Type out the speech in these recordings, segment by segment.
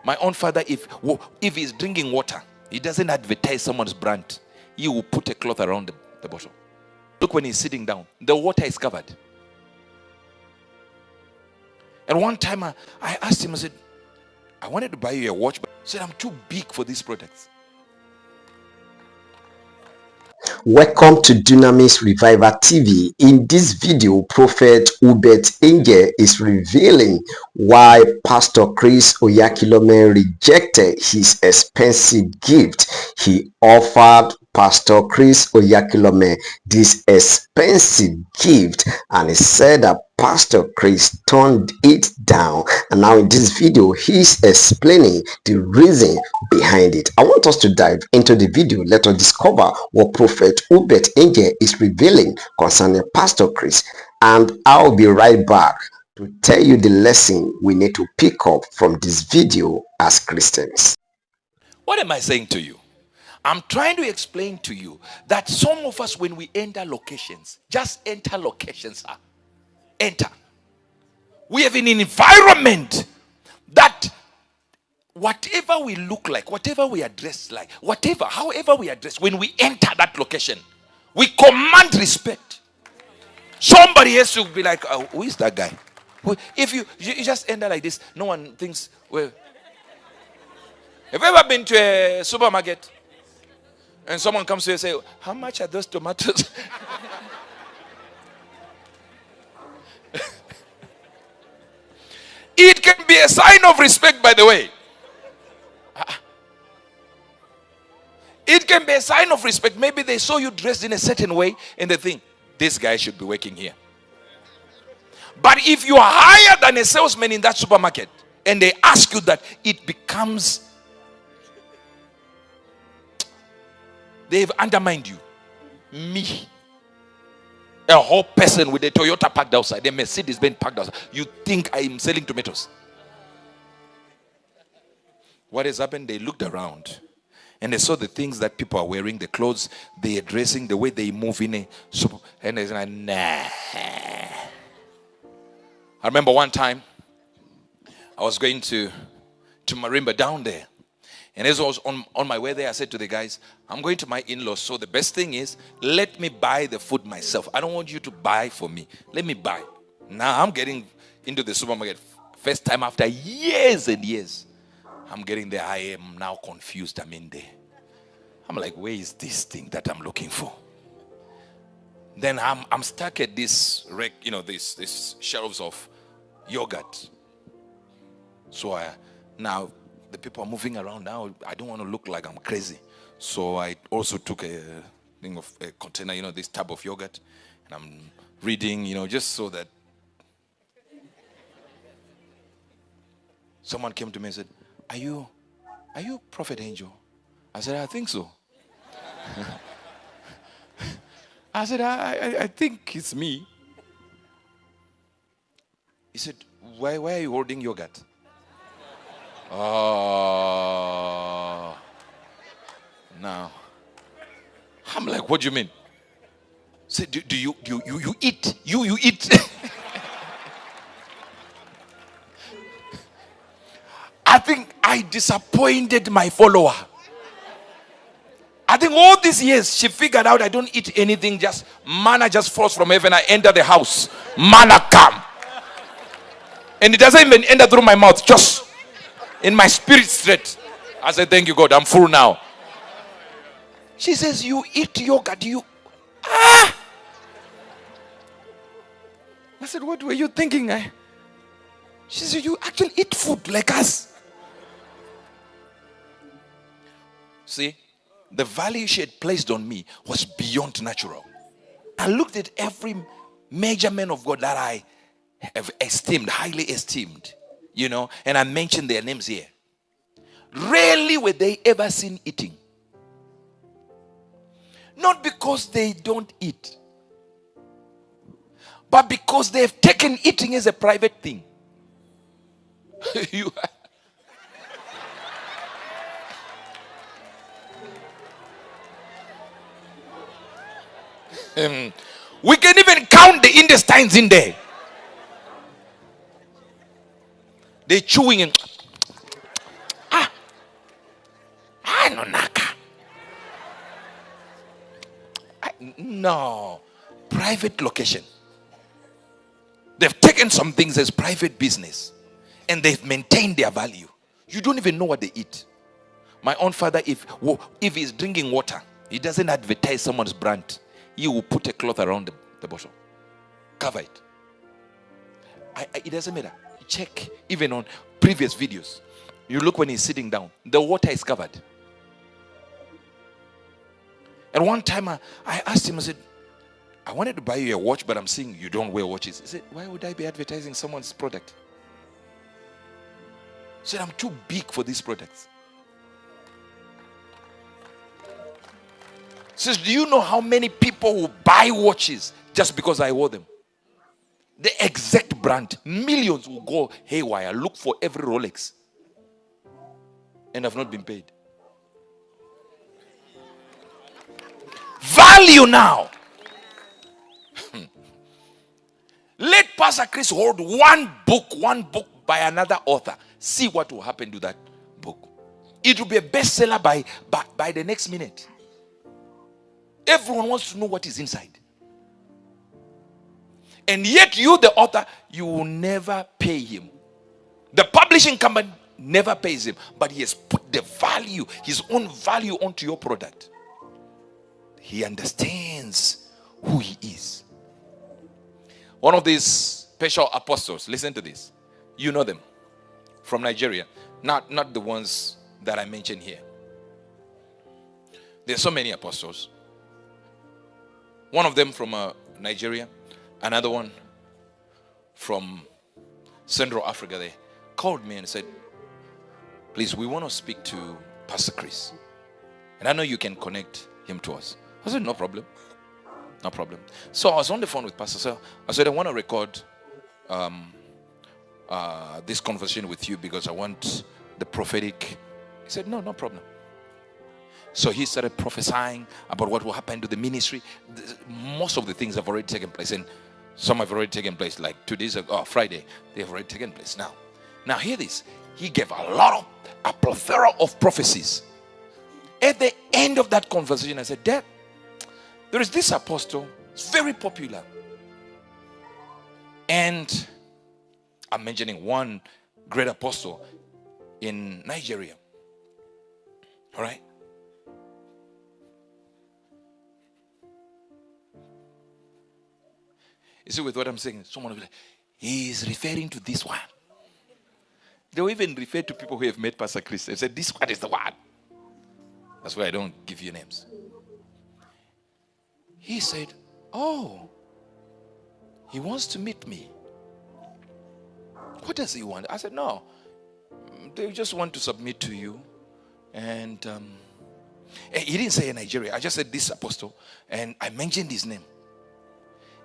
My own father, if he's drinking water, he doesn't advertise someone's brand. He will put a cloth around the bottle. Look, when he's sitting down, the water is covered. And one time I asked him, I said, I wanted to buy you a watch, but he said, I'm too big for these products. Welcome to Dunamis Revival TV. In this video, Prophet Uebert Angel is revealing why Pastor Chris Oyakhilome rejected his expensive gift. He offered Pastor Chris Oyakhilome this expensive gift, and he said that Pastor Chris turned it down. And now in this video, he's explaining the reason behind it. I want us to dive into the video. Let us discover what Prophet Uebert Angel is revealing concerning Pastor Chris, and I'll be right back to tell you the lesson we need to pick up from this video as Christians. What am I saying to you? I'm trying to explain to you that some of us, when we enter locations, just enter locations, enter. We have an environment that whatever we look like, whatever we are dressed like, however we are dressed, when we enter that location, we command respect. Somebody has to be like, oh, who is that guy? If you just enter like this, no one thinks, well. Have you ever been to a supermarket and someone comes to you and say, how much are those tomatoes? It can be a sign of respect, by the way. It can be a sign of respect. Maybe they saw you dressed in a certain way and they think, this guy should be working here. But if you are higher than a salesman in that supermarket and they ask you that, it becomes, they've undermined you. Me, a whole person with a Toyota parked outside, a Mercedes Benz parked outside, you think I am selling tomatoes. What has happened? They looked around and they saw the things that people are wearing, the clothes they are dressing, the way they move in a super, and they're like, nah. I remember one time I was going to Marimba down there. And as I was on my way there, I said to the guys, I'm going to my in-laws, so the best thing is, let me buy the food myself. I don't want you to buy for me. Let me buy. Now I'm getting into the supermarket. First time after years and years. I'm getting there. I am now confused. I'm in there. I'm like, where is this thing that I'm looking for? Then I'm stuck at this rack, this shelves of yogurt. So now the people are moving around now. I don't want to look like I'm crazy. So I also took a thing of a container, this tub of yogurt. And I'm reading, just so that. Someone came to me and said, Are you Prophet Angel? I said, I think so. I said, I think it's me. He said, why are you holding yogurt? Oh, now I'm like, what do you mean? Say, do you eat? You eat? I think I disappointed my follower. I think all these years she figured out I don't eat anything, just manna just falls from heaven. I enter the house, manna come, and it doesn't even enter through my mouth, just in my spirit straight. I said, thank you, God, I'm full now. She says, you eat yogurt, I said, what were you thinking? She said, you actually eat food like us. See, the value she had placed on me was beyond natural. I looked at every major man of God that I have esteemed, highly esteemed, and I mentioned their names here. Rarely were they ever seen eating. Not because they don't eat, but because they have taken eating as a private thing. We can even count the intestines in there. They're chewing and Anonaka. No. Private location. They've taken some things as private business and they've maintained their value. You don't even know what they eat. My own father, if he's drinking water, he doesn't advertise someone's brand. He will put a cloth around the bottle. Cover it. It doesn't matter. Check even on previous videos. You look when he's sitting down. The water is covered. And one time I asked him, I said, I wanted to buy you a watch, but I'm seeing you don't wear watches. He said, why would I be advertising someone's product? He said, I'm too big for these products. He says, do you know how many people will buy watches just because I wore them? The exact brand. Millions will go haywire, look for every Rolex. And have not been paid. Value now. Let Pastor Chris hold one book by another author. See what will happen to that book. It will be a bestseller by the next minute. Everyone wants to know what is inside. And yet you, the author, you will never pay him. The publishing company never pays him. But he has put the value, his own value onto your product. He understands who he is. One of these special apostles, listen to this. You know them from Nigeria. Not the ones that I mentioned here. There are so many apostles. One of them from Nigeria. Another one from Central Africa. They called me and said, please, we want to speak to Pastor Chris. And I know you can connect him to us. I said, no problem. No problem. So I was on the phone with Pastor. So I said, I want to record this conversation with you because I want the prophetic. He said, no problem. So he started prophesying about what will happen to the ministry. Most of the things have already taken place, and some have already taken place. Like 2 days ago, Friday, they have already taken place. Now hear this. He gave a plethora of prophecies. At the end of that conversation, I said, Dad, there is this apostle. It's very popular. And I'm mentioning one great apostle in Nigeria. All right? You see, with what I'm saying, someone will be like, he is referring to this one. They will even refer to people who have met Pastor Chris and said, this one is the one. That's why I don't give you names. He said, oh, he wants to meet me. What does he want? I said, no, they just want to submit to you. And he didn't say Nigeria. I just said this apostle. And I mentioned his name.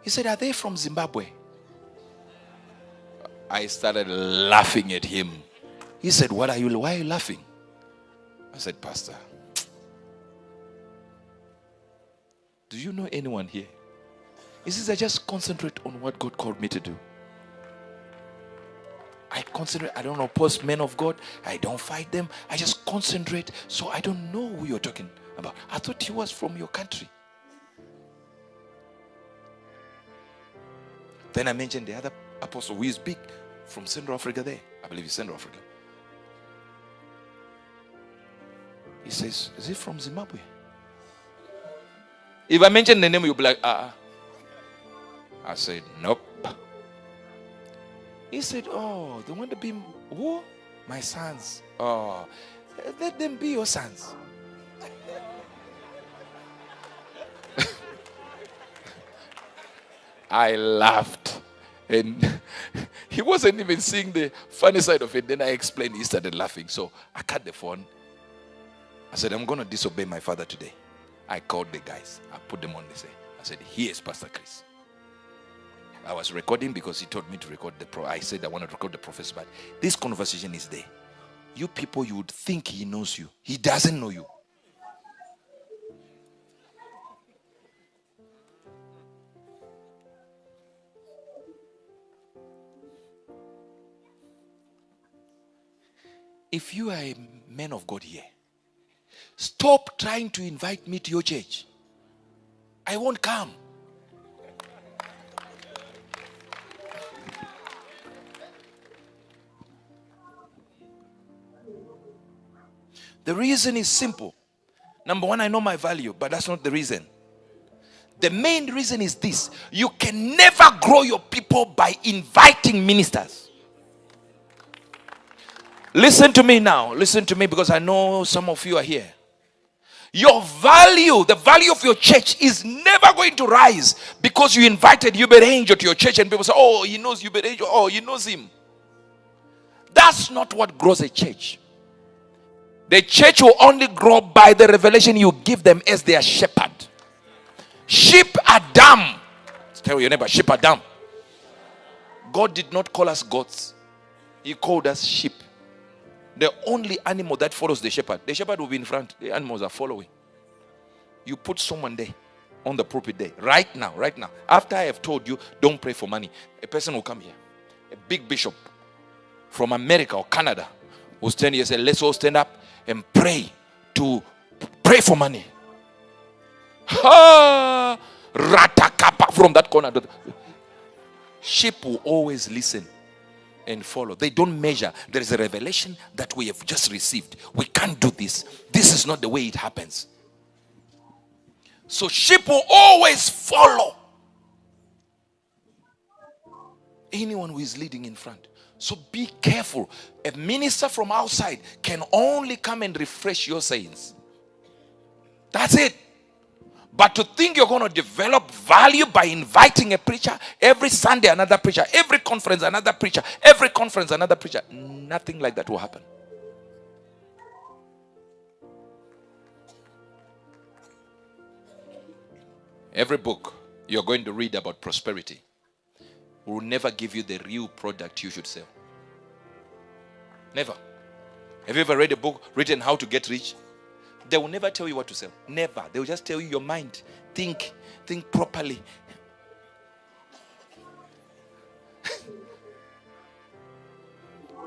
He said, are they from Zimbabwe? I started laughing at him. He said, why are you laughing? I said, Pastor, do you know anyone here? He says, I just concentrate on what God called me to do. I concentrate. I don't oppose men of God. I don't fight them. I just concentrate. So I don't know who you're talking about. I thought he was from your country. Then I mentioned the other apostle who is big from Central Africa there. I believe it's Central Africa. He says, is he from Zimbabwe? If I mention the name, you'll be like, I said, nope. He said, oh, they want to be who? My sons. Oh, let them be your sons. I laughed. And he wasn't even seeing the funny side of it. Then I explained, he started laughing. So I cut the phone. I said, I'm going to disobey my father today. I called the guys. I put them on the say. I said, here's Pastor Chris. I was recording because he told me to record I said I want to record the prophecy, but this conversation is there. You people, you would think he knows you. He doesn't know you. If you are a man of God here, Stop trying to invite me to your church. I won't come. The reason is simple. Number one, I know my value, but that's not the reason. The main reason is this: you can never grow your people by inviting ministers. Listen to me now. Listen to me, because I know some of you are here. Your value, the value of your church, is never going to rise because you invited Uebert Angel to your church and people say, oh, he knows Uebert Angel. Oh, he knows him. That's not what grows a church. The church will only grow by the revelation you give them as their shepherd. Sheep are dumb. Tell your neighbor, sheep are dumb. God did not call us goats. He called us sheep. The only animal that follows the shepherd will be in front. The animals are following. You put someone there on the pulpit there, right now. After I have told you, don't pray for money. A person will come here. A big bishop from America or Canada will stand here and say, let's all stand up and pray for money. Ratakapa from that corner. Sheep will always listen and follow. They don't measure. There is a revelation that we have just received. We can't do this. This is not the way it happens. So sheep will always follow anyone who is leading in front. So be careful. A minister from outside can only come and refresh your sayings. That's it. But to think you're going to develop value by inviting a preacher, every Sunday another preacher, every conference another preacher, every conference another preacher, nothing like that will happen. Every book you're going to read about prosperity will never give you the real product you should sell. Never. Have you ever read a book written how to get rich? They will never tell you what to sell. Never. They will just tell you your mind. Think properly.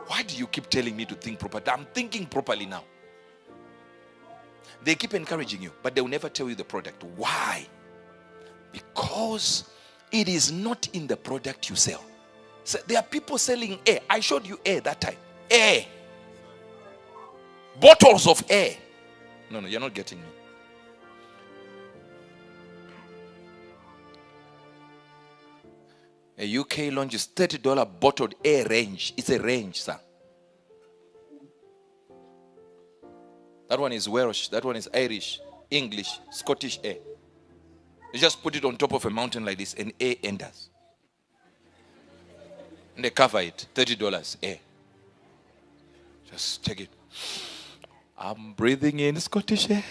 Why do you keep telling me to think properly? I'm thinking properly now. They keep encouraging you, but they will never tell you the product. Why? Because it is not in the product you sell. So there are people selling air. I showed you air that time. Air. Bottles of air. No, you're not getting me. A UK launches $30 bottled air range. It's a range, sir. That one is Welsh. That one is Irish, English, Scottish air. You just put it on top of a mountain like this and air enters. And they cover it. $30 air. Just take it. I'm breathing in Scottish air.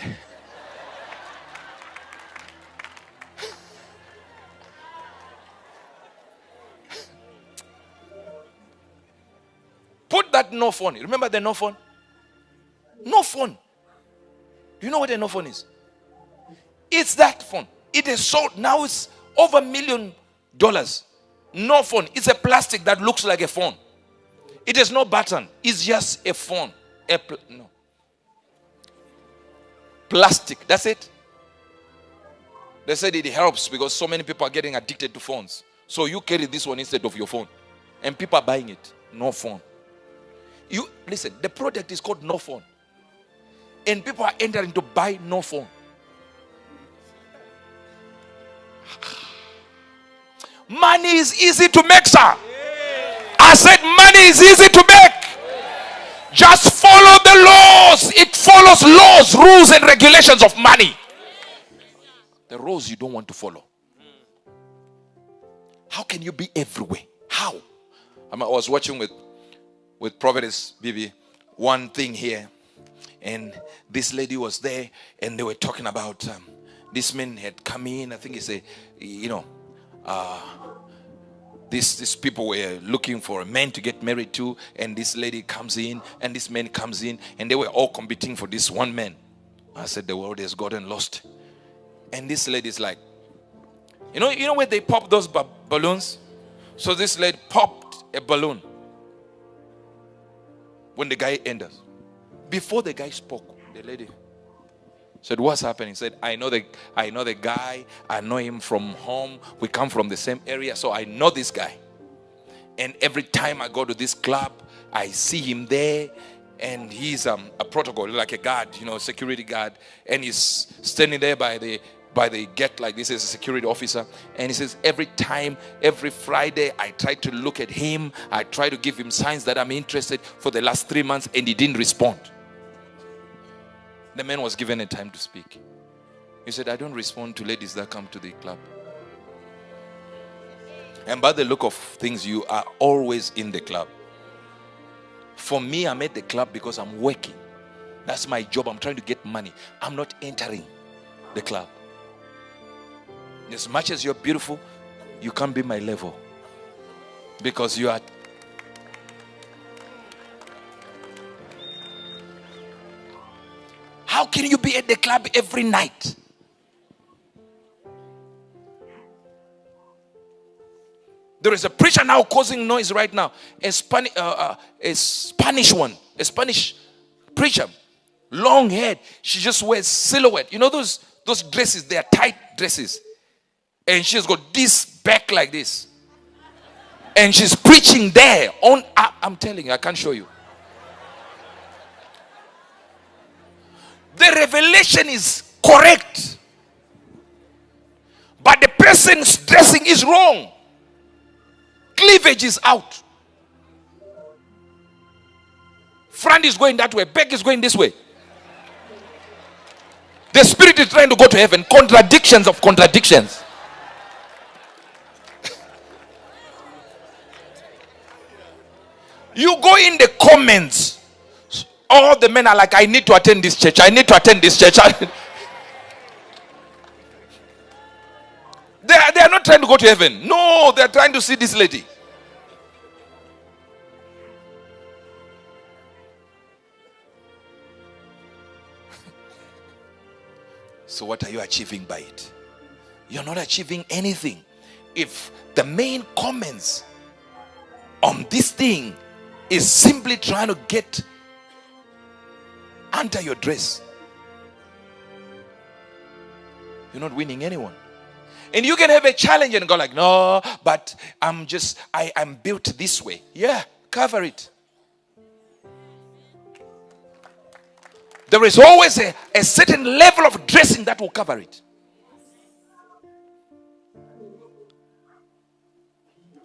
Put that no phone. Remember the no phone? No phone. Do you know what a no phone is? It's that phone. It is sold. Now it's over $1 million. No phone. It's a plastic that looks like a phone. It has no button. It's just a phone. No. Plastic. That's it. They said it helps because so many people are getting addicted to phones. So you carry this one instead of your phone. And people are buying it. No phone. You listen, the product is called no phone. And people are entering to buy no phone. Money is easy to make, sir. I said money is easy to make. Just follow the laws. It follows laws, rules, and regulations of money. The rules you don't want to follow. How can you be everywhere? How? I was watching with Prophetess Bibi one thing here, and this lady was there, and they were talking about this man had come in. I think he said, these people were looking for a man to get married to, and this lady comes in, and this man comes in, and they were all competing for this one man. I said, the world has gotten lost. And this lady's like, you know where they pop those balloons? So this lady popped a balloon when the guy enters. Before the guy spoke, the lady Said, what's happening? He said, I know the guy. I know him from home. We come from the same area, so I know this guy. And every time I go to this club, I see him there, and he's a protocol, like a guard, security guard, and he's standing there by the gate like this as a security officer. And he says, every Friday, I try to look at him. I try to give him signs that I'm interested for the last 3 months, and he didn't respond. The man was given a time to speak. He said, I don't respond to ladies that come to the club. And by the look of things, you are always in the club. For me, I'm at the club because I'm working. That's my job. I'm trying to get money. I'm not entering the club. As much as you're beautiful, you can't be my level. Because you are... How can you be at the club every night? There is a preacher now causing noise right now. A Spanish preacher, long head. She just wears silhouette. You know those dresses? They are tight dresses, and she's got this back like this, and she's preaching there. I'm telling you, I can't show you. The revelation is correct, but the person's dressing is wrong. Cleavage is out. Front is going that way, back is going this way. The spirit is trying to go to heaven. Contradictions of contradictions. You go in the comments, all the men are like, I need to attend this church. I need to attend this church. They are not trying to go to heaven. No, they are trying to see this lady. So what are you achieving by it? You're not achieving anything. If the main comments on this thing is simply trying to get under your dress, you're not winning anyone. And you can have a challenge and go like, no, but I'm built this way. Yeah, cover it. There is always a certain level of dressing that will cover it.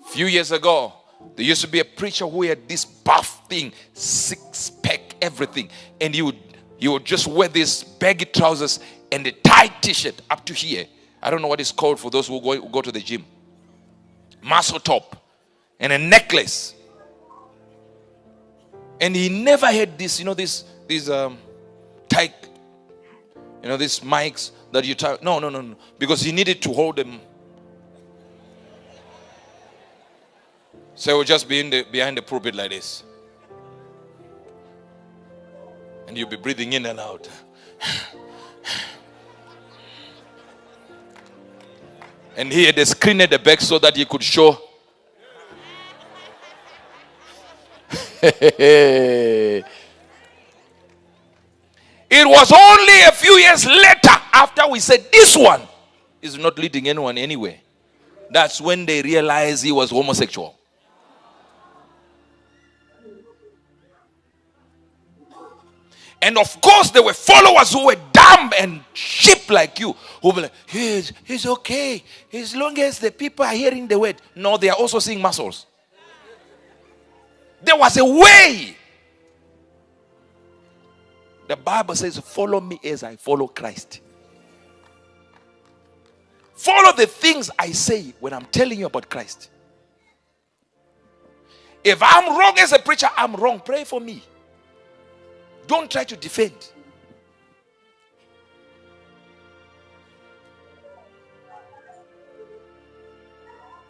A few years ago, there used to be a preacher who had this buff thing, six-pack, everything. And he would just wear these baggy trousers and a tight t-shirt up to here. I don't know what it's called for those who go to the gym. Muscle top and a necklace. And he never had this, these tight, these mics that you tie. No. Because he needed to hold them. So he would just be behind the pulpit like this. And you'll be breathing in and out. And he had a screen at the back so that he could show. It was only a few years later, after we said this one is not leading anyone anywhere, that's when they realized he was homosexual. And of course, there were followers who were dumb and sheep like you, who were like, he's okay, as long as the people are hearing the word. No, they are also seeing muscles. There was a way. The Bible says, follow me as I follow Christ. Follow the things I say when I'm telling you about Christ. If I'm wrong as a preacher, I'm wrong. Pray for me. Don't try to defend.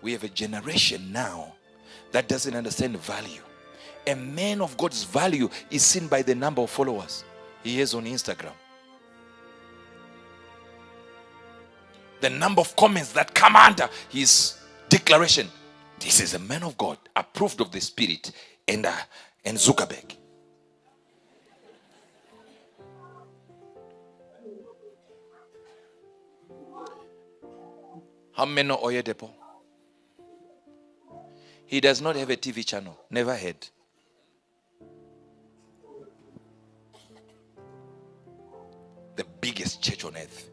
We have a generation now that doesn't understand value. A man of God's value is seen by the number of followers he has on Instagram. The number of comments that come under his declaration. This is a man of God, approved of the Spirit, and Zuckerberg. How many know Oyedepo? He does not have a TV channel. Never had. The biggest church on earth.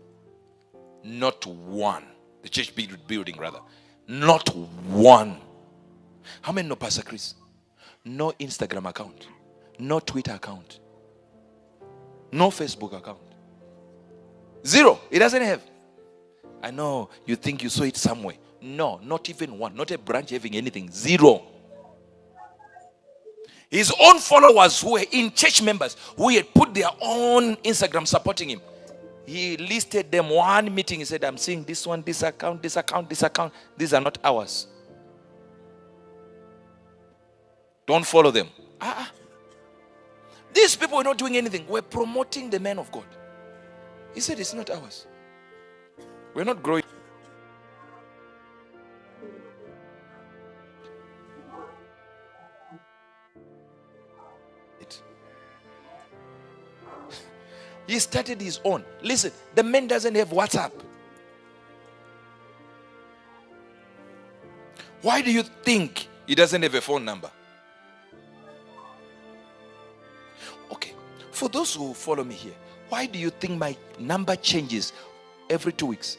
Not one. The church building rather. Not one. How many know Pastor Chris? No Instagram account. No Twitter account. No Facebook account. Zero. He doesn't have. I know you think you saw it somewhere. No, not even one. Not a branch having anything. Zero. His own followers who were in church members who had put their own Instagram supporting him. He listed them one meeting. He said, I'm seeing this one, this account, this account, this account. These are not ours. Don't follow them. These people were not doing anything. We're promoting the man of God. He said, it's not ours. We're not growing. He started his own. Listen, the man doesn't have WhatsApp. Why do you think he doesn't have a phone number? Okay, for those who follow me here, why do you think my number changes every 2 weeks?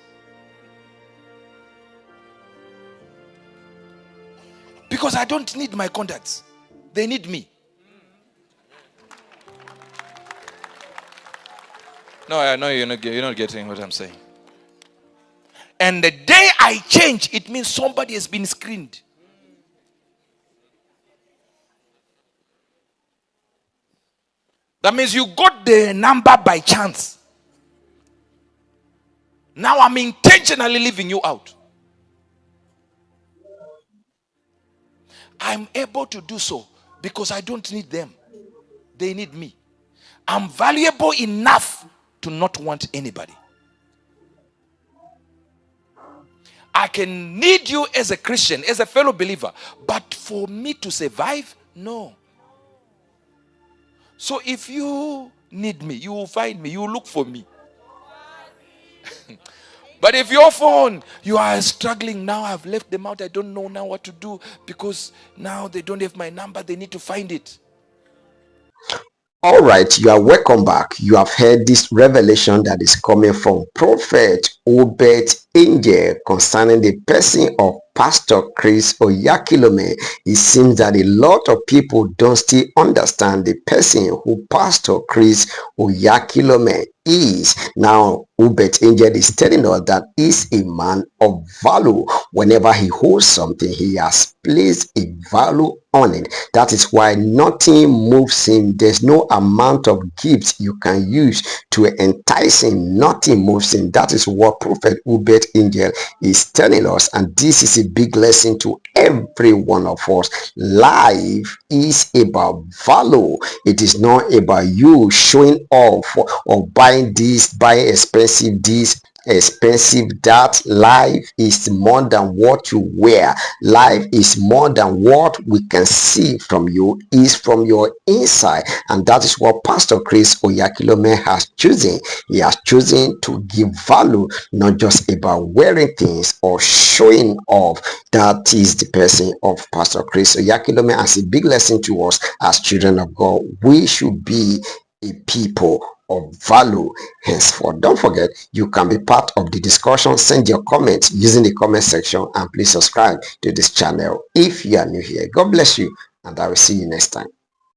Because I don't need my contacts. They need me. No, I know you're not getting what I'm saying. And the day I change, it means somebody has been screened. That means you got the number by chance. Now I'm intentionally leaving you out. I'm able to do so because I don't need them. They need me. I'm valuable enough to not want anybody. I can need you as a Christian, as a fellow believer, but for me to survive, no. So if you need me, you will find me, you will look for me. But if your phone, you are struggling now, I've left them out, I don't know now what to do because now they don't have my number, they need to find it. All right, you are welcome back. You have heard this revelation that is coming from Prophet Uebert Angel concerning the person of Pastor Chris Oyakhilome. It seems that a lot of people don't still understand the person who Pastor Chris Oyakhilome is. Now, Uebert Angel is telling us that he's a man of value. Whenever he holds something, he has placed a value on it. That is why nothing moves him. There's no amount of gifts you can use to entice him. Nothing moves him. That is what Prophet Uebert Angel is telling us, and this is a big lesson to every one of us. Life is about value. It is not about you showing off or buying this, buying expensive this, expensive that. Life is more than what you wear. Life is more than what we can see from you, is from your inside. And that is what Pastor Chris Oyakhilome has chosen. He has chosen to give value, not just about wearing things or showing off. That is the person of Pastor Chris Oyakhilome. As a big lesson to us as children of God, we should be a people of value henceforth. Don't forget, you can be part of the discussion. Send your comments using the comment section, and please subscribe to this channel if you are new here. God bless you, and I will see you next time.